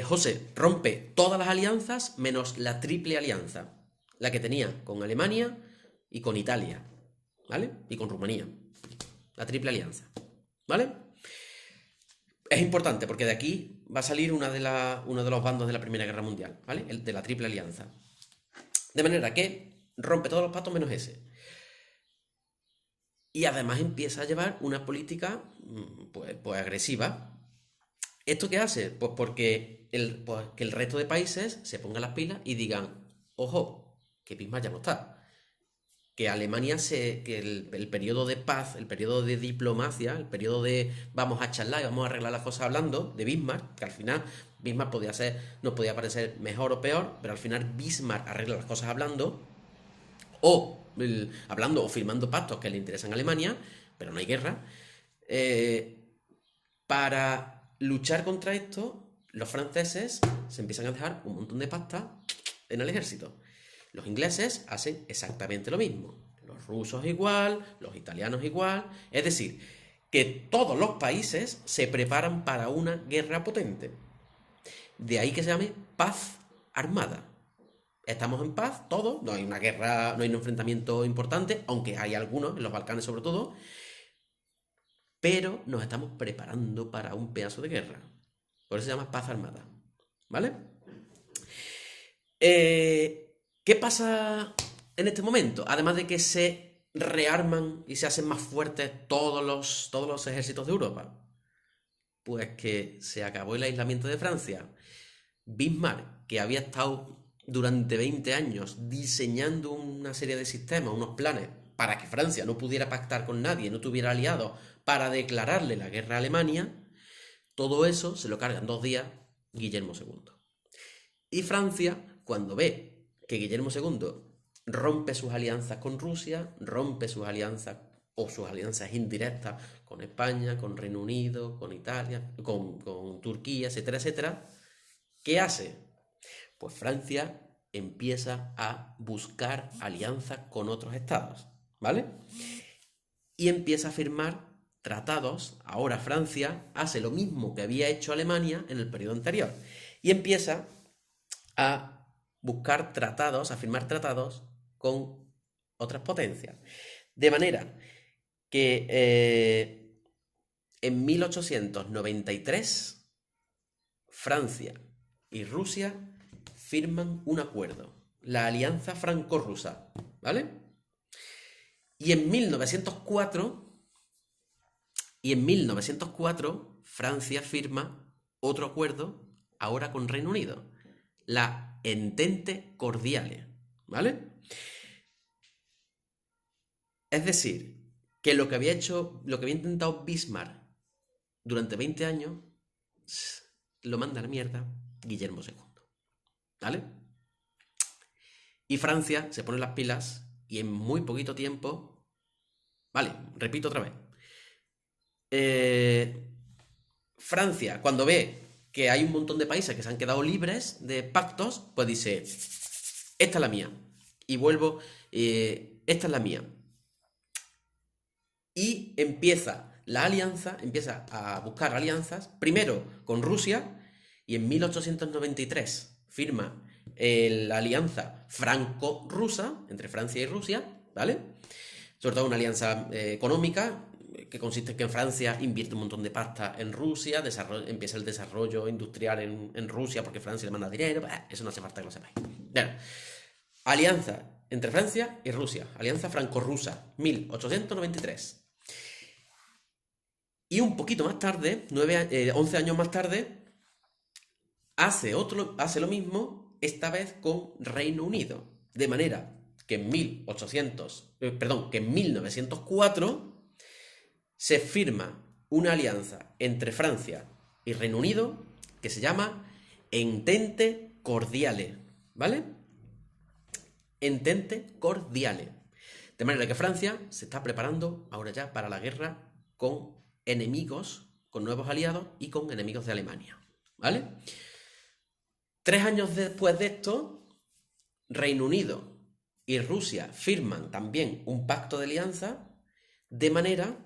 José rompe todas las alianzas menos la Triple Alianza, la que tenía con Alemania y con Italia, ¿vale? Y con Rumanía, la Triple Alianza, ¿vale? Es importante porque de aquí va a salir uno de los bandos de la Primera Guerra Mundial, ¿vale? El de la Triple Alianza. De manera que rompe todos los pactos menos ese. Y además empieza a llevar una política pues agresiva. ¿Esto qué hace? Pues porque que el resto de países se pongan las pilas y digan, ojo, que Bismarck ya no está. Que Alemania que el periodo de paz, el periodo de diplomacia, el periodo de vamos a charlar y vamos a arreglar las cosas hablando, de Bismarck, que al final Bismarck nos podía parecer mejor o peor, pero al final Bismarck arregla las cosas hablando, hablando o firmando pactos que le interesan a Alemania, pero no hay guerra. Para luchar contra esto, los franceses se empiezan a dejar un montón de pasta en el ejército. Los ingleses hacen exactamente lo mismo. Los rusos igual, los italianos igual. Es decir, que todos los países se preparan para una guerra potente. De ahí que se llame paz armada. Estamos en paz, todos, no hay una guerra, no hay un enfrentamiento importante, aunque hay algunos, en los Balcanes sobre todo, pero nos estamos preparando para un pedazo de guerra. Por eso se llama paz armada. ¿Vale? ¿Qué pasa en este momento? Además de que se rearman y se hacen más fuertes todos los ejércitos de Europa. Pues que se acabó el aislamiento de Francia. Bismarck, que había estado durante 20 años diseñando una serie de sistemas, unos planes, para que Francia no pudiera pactar con nadie, no tuviera aliados, para declararle la guerra a Alemania, todo eso se lo carga en 2 días Guillermo II. Y Francia, cuando ve que Guillermo II rompe sus alianzas con Rusia, rompe sus alianzas o sus alianzas indirectas con España, con Reino Unido, con Italia, con Turquía, etcétera, etcétera, ¿qué hace? Pues Francia empieza a buscar alianzas con otros estados, ¿vale? Y empieza a firmar tratados. Ahora Francia hace lo mismo que había hecho Alemania en el periodo anterior. Y empieza a buscar tratados, a firmar tratados con otras potencias. De manera que en 1893 Francia y Rusia firman un acuerdo, la Alianza Franco-Rusa, ¿vale? Y en 1904 Francia firma otro acuerdo, ahora con Reino Unido, la Entente Cordiale, ¿vale? Es decir, que lo que había intentado Bismarck durante 20 años, lo manda a la mierda Guillermo II, ¿vale? Y Francia se pone las pilas y en muy poquito tiempo... Vale, repito otra vez. Francia, cuando ve que hay un montón de países que se han quedado libres de pactos, pues dice, esta es la mía. Y vuelvo, esta es la mía. Y empieza a buscar alianzas, primero con Rusia, y en 1893 firma la alianza franco-rusa entre Francia y Rusia, ¿vale? Sobre todo una alianza económica que consiste en que Francia invierte un montón de pasta en Rusia, empieza el desarrollo industrial en Rusia porque Francia le manda dinero, eso no hace falta que lo sepáis. Bueno, alianza entre Francia y Rusia, alianza franco-rusa, 1893. Y un poquito más tarde, 11 años más tarde, hace lo mismo, esta vez con Reino Unido. De manera que en 1904 se firma una alianza entre Francia y Reino Unido que se llama Entente Cordiale, ¿vale? Entente Cordiale. De manera que Francia se está preparando ahora ya para la guerra con enemigos, con nuevos aliados y con enemigos de Alemania, ¿vale? 3 años después de esto, Reino Unido y Rusia firman también un pacto de alianza, de manera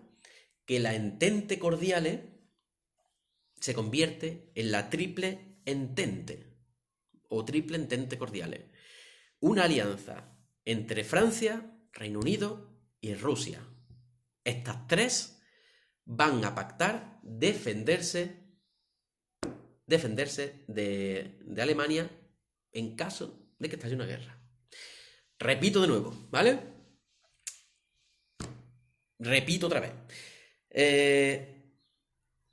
que la Entente Cordiale se convierte en la Triple Entente o Triple Entente Cordiale. Una alianza entre Francia, Reino Unido y Rusia. Estas tres van a pactar defenderse de Alemania en caso de que estalle una guerra. Repito de nuevo, ¿vale? Repito otra vez.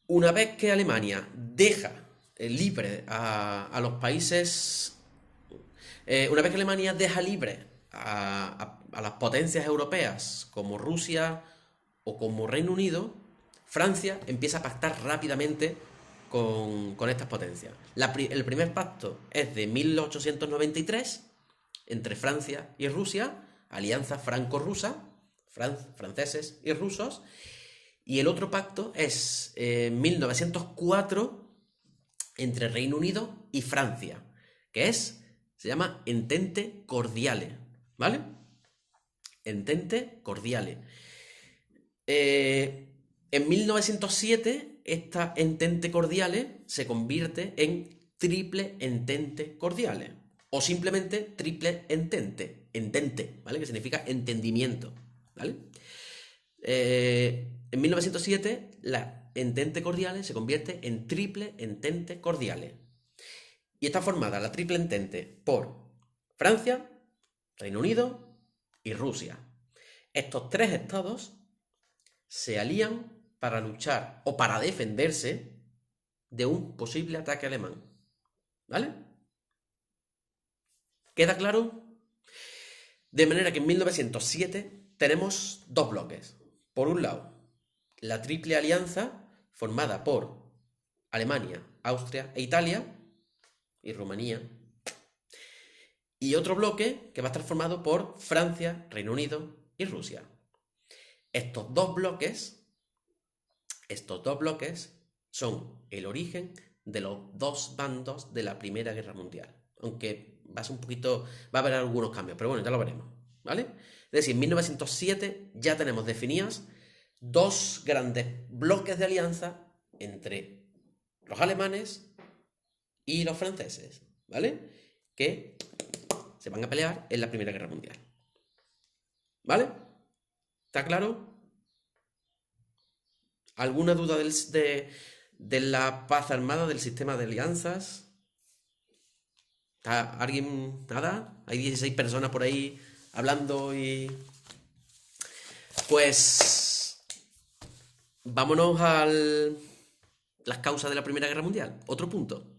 Una vez que Alemania deja libre a los países... una vez que Alemania deja libre a las potencias europeas como Rusia o como Reino Unido, Francia empieza a pactar rápidamente con estas potencias. El primer pacto es de 1893 entre Francia y Rusia, alianza franco-rusa, franceses y rusos, y el otro pacto es 1904 entre Reino Unido y Francia, que se llama Entente Cordiale, ¿vale? Entente Cordiale. En 1907, esta Entente Cordiale se convierte en Triple Entente Cordiale, o simplemente Triple Entente, ¿vale? Que significa entendimiento, ¿vale? En 1907, la Entente Cordiale se convierte en Triple Entente Cordiale. Y está formada la Triple Entente por Francia, Reino Unido y Rusia. Estos tres estados se alían para luchar o para defenderse de un posible ataque alemán. ¿Vale? ¿Queda claro? De manera que en 1907 tenemos dos bloques. Por un lado, la Triple Alianza formada por Alemania, Austria e Italia y Rumanía. Y otro bloque que va a estar formado por Francia, Reino Unido y Rusia. Estos dos bloques son el origen de los dos bandos de la Primera Guerra Mundial. Aunque va a haber algunos cambios, pero bueno, ya lo veremos, ¿vale? Es decir, en 1907 ya tenemos definidas dos grandes bloques de alianza entre los alemanes y los franceses, ¿vale? Que se van a pelear en la Primera Guerra Mundial. ¿Vale? ¿Está claro? ¿Alguna duda de la paz armada, del sistema de alianzas? ¿Está alguien? ¿Nada? Hay 16 personas por ahí hablando y... Pues... vámonos a las causas de la Primera Guerra Mundial. Otro punto.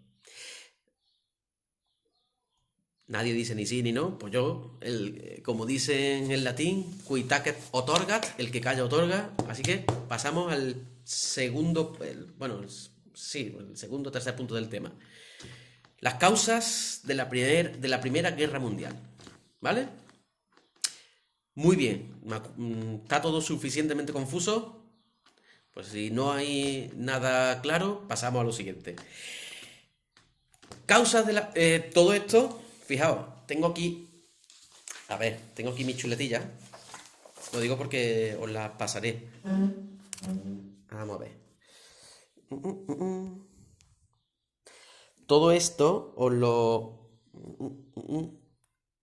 Nadie dice ni sí ni no. Pues yo, como dicen en latín, qui tacet otorgat, el que calla otorga. Así que pasamos al segundo, el segundo o tercer punto del tema. Las causas de la Primera Guerra Mundial. ¿Vale? Muy bien. ¿Está todo suficientemente confuso? Pues si no hay nada claro, pasamos a lo siguiente. Causas de la... todo esto, fijaos, tengo aquí... A ver, tengo aquí mi chuletilla. Lo digo porque os la pasaré. Vamos a ver. Todo esto os lo...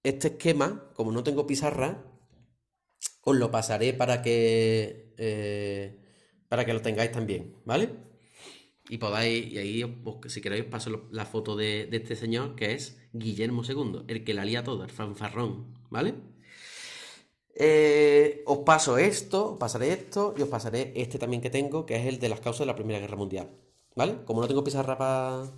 Este esquema, como no tengo pizarra, os lo pasaré para que lo tengáis también, ¿vale? Y podáis, y ahí si queréis paso la foto de este señor que es Guillermo II, el que la lía toda, el fanfarrón, ¿vale? Os paso esto, os pasaré esto y os pasaré este también que tengo, que es el de las causas de la Primera Guerra Mundial, ¿vale? Como no tengo pizarra para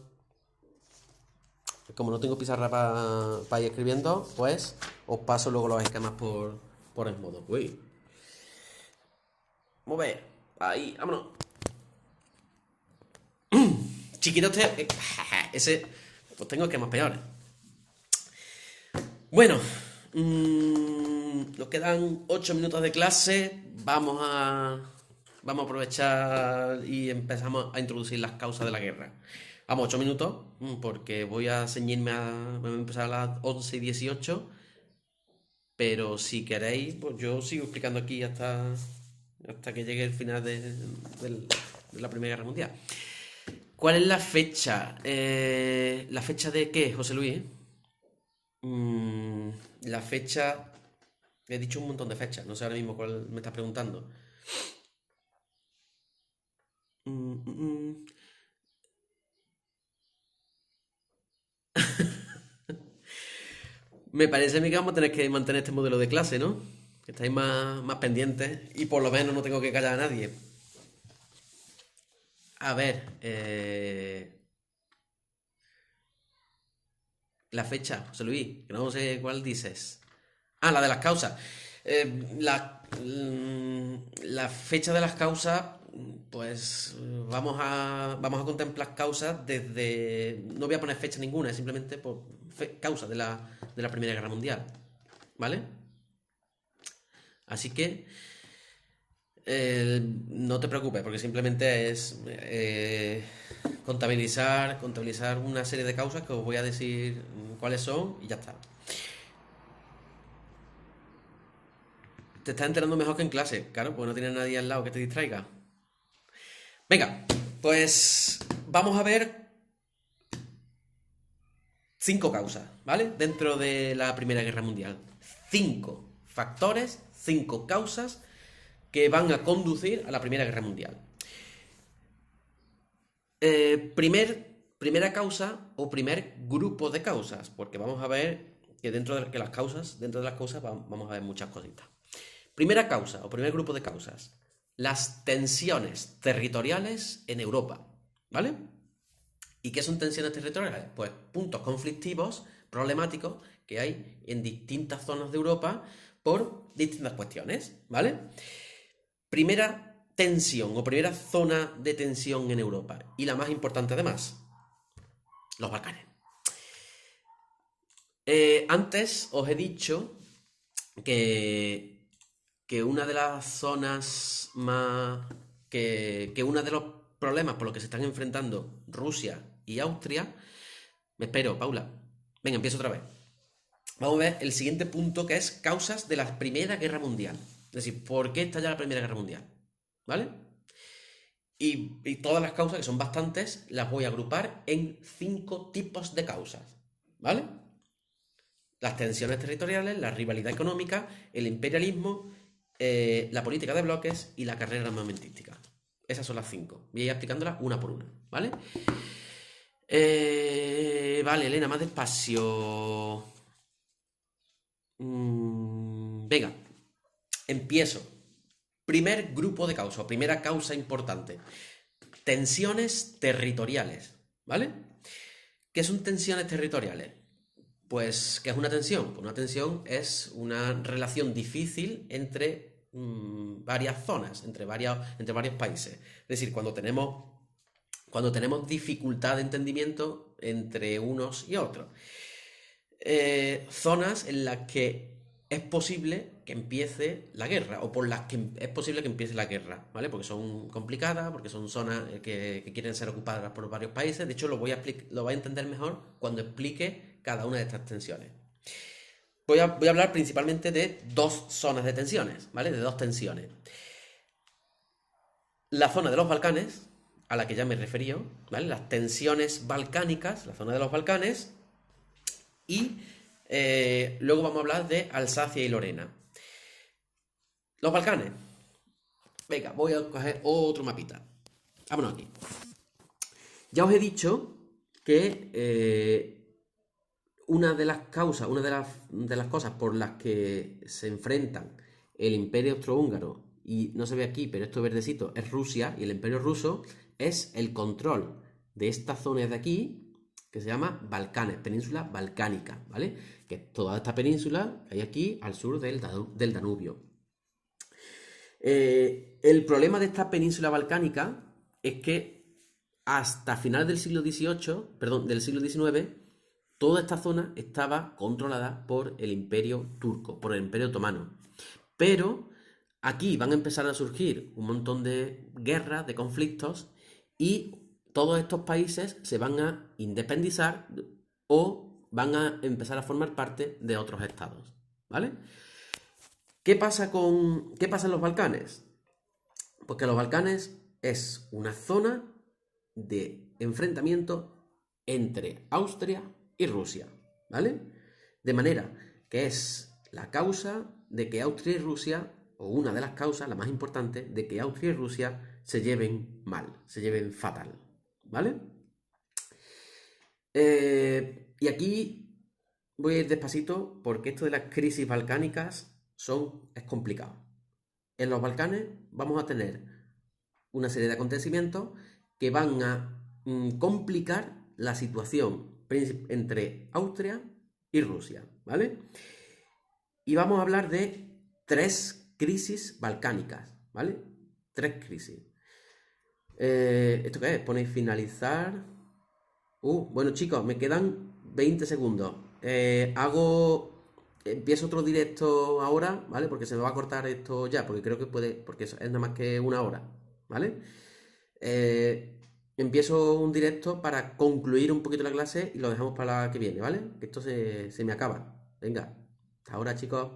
ir escribiendo, pues os paso luego los esquemas por el modo. Uy, vamos a ver. Ahí, vámonos. Chiquito ese, pues tengo esquemas peores. Bueno, nos quedan 8 minutos de clase. Vamos a aprovechar y empezamos a introducir las causas de la guerra. Vamos, 8 minutos, porque voy a ceñirme voy a empezar a las 11:18. Pero si queréis, pues yo sigo explicando aquí hasta que llegue el final de la Primera Guerra Mundial. ¿Cuál es la fecha? ¿La fecha de qué, José Luis? Mm, la fecha... He dicho un montón de fechas, no sé ahora mismo cuál me estás preguntando. Mm, mm, mm. Me parece a mí que vamos a tener que mantener este modelo de clase, ¿no? Que estáis más pendientes y por lo menos no tengo que callar a nadie. A ver, la fecha, José Luis, que no sé cuál dices. Ah, la de las causas. La fecha de las causas, pues vamos a contemplar causas desde... No voy a poner fecha ninguna, simplemente por causas de la Primera Guerra Mundial. ¿Vale? Así que no te preocupes, porque simplemente es contabilizar una serie de causas que os voy a decir cuáles son y ya está. Te estás enterando mejor que en clase, claro, porque no tienes nadie al lado que te distraiga. Venga, pues vamos a ver 5 causas, ¿vale? Dentro de la Primera Guerra Mundial. 5 factores, 5 causas que van a conducir a la Primera Guerra Mundial. Primera causa o primer grupo de causas, porque vamos a ver que dentro de las causas vamos a ver muchas cositas. Primera causa o primer grupo de causas, las tensiones territoriales en Europa, ¿vale? ¿Y qué son tensiones territoriales? Pues puntos conflictivos, problemáticos que hay en distintas zonas de Europa por distintas cuestiones, ¿vale? Primera tensión o primera zona de tensión en Europa y la más importante además, los Balcanes. Antes os he dicho que una de las zonas más... que uno de los problemas por los que se están enfrentando Rusia y Austria... Me espero, Paula. Venga, empiezo otra vez. Vamos a ver el siguiente punto que es causas de la Primera Guerra Mundial. Es decir, ¿por qué estalla la Primera Guerra Mundial? ¿Vale? Y todas las causas, que son bastantes, las voy a agrupar en 5 tipos de causas. ¿Vale? Las tensiones territoriales, la rivalidad económica, el imperialismo, la política de bloques y la carrera armamentística. Esas son las 5. Voy a ir explicándolas una por una, ¿vale? Vale, Elena, más despacio. Venga, empiezo. Primer grupo de causa, primera causa importante. Tensiones territoriales, ¿vale? ¿Qué son tensiones territoriales? Pues, ¿qué es una tensión? Pues una tensión es una relación difícil entre varias zonas, entre varios países. Es decir, cuando tenemos dificultad de entendimiento entre unos y otros. Zonas en las que es posible que empiece la guerra, o por las que es posible que empiece la guerra, ¿vale? Porque son complicadas, porque son zonas que quieren ser ocupadas por varios países. De hecho, lo voy a entender mejor cuando explique cada una de estas tensiones. Voy a hablar principalmente de dos zonas de tensiones, ¿vale? De dos tensiones. La zona de los Balcanes, a la que ya me referí, ¿vale? Las tensiones balcánicas, la zona de los Balcanes, y luego vamos a hablar de Alsacia y Lorena. Los Balcanes. Venga, voy a coger otro mapita. Vámonos aquí. Ya os he dicho que una de las causas, de las cosas por las que se enfrentan el Imperio Austrohúngaro, y no se ve aquí, pero esto verdecito es Rusia y el Imperio Ruso, es el control de esta zona de aquí, que se llama Balcanes, península balcánica, ¿vale? Que es toda esta península que hay aquí al sur del Danubio. El problema de esta península balcánica es que hasta finales del siglo XVIII, perdón, del siglo XIX, toda esta zona estaba controlada por el Imperio turco, por el Imperio otomano. Pero aquí van a empezar a surgir un montón de guerras, de conflictos, y todos estos países se van a independizar o van a empezar a formar parte de otros estados, ¿vale? ¿Qué pasa en los Balcanes? Pues que los Balcanes es una zona de enfrentamiento entre Austria y Rusia, ¿vale? De manera que es la causa de que Austria y Rusia, o una de las causas, la más importante, de que Austria y Rusia se lleven mal, se lleven fatal, ¿vale? Y aquí voy a ir despacito porque esto de las crisis balcánicas es complicado. En los Balcanes vamos a tener una serie de acontecimientos que van a complicar la situación entre Austria y Rusia, ¿vale? Y vamos a hablar de 3 crisis balcánicas, ¿vale? 3 crisis. ¿Esto qué es? Ponéis finalizar. Bueno chicos, me quedan 20 segundos. Empiezo otro directo ahora, ¿vale? Porque se me va a cortar esto ya, porque creo que puede, porque es nada más que una hora, ¿vale? Empiezo un directo para concluir un poquito la clase y lo dejamos para la que viene, ¿vale? Que esto se me acaba. Venga, hasta ahora chicos.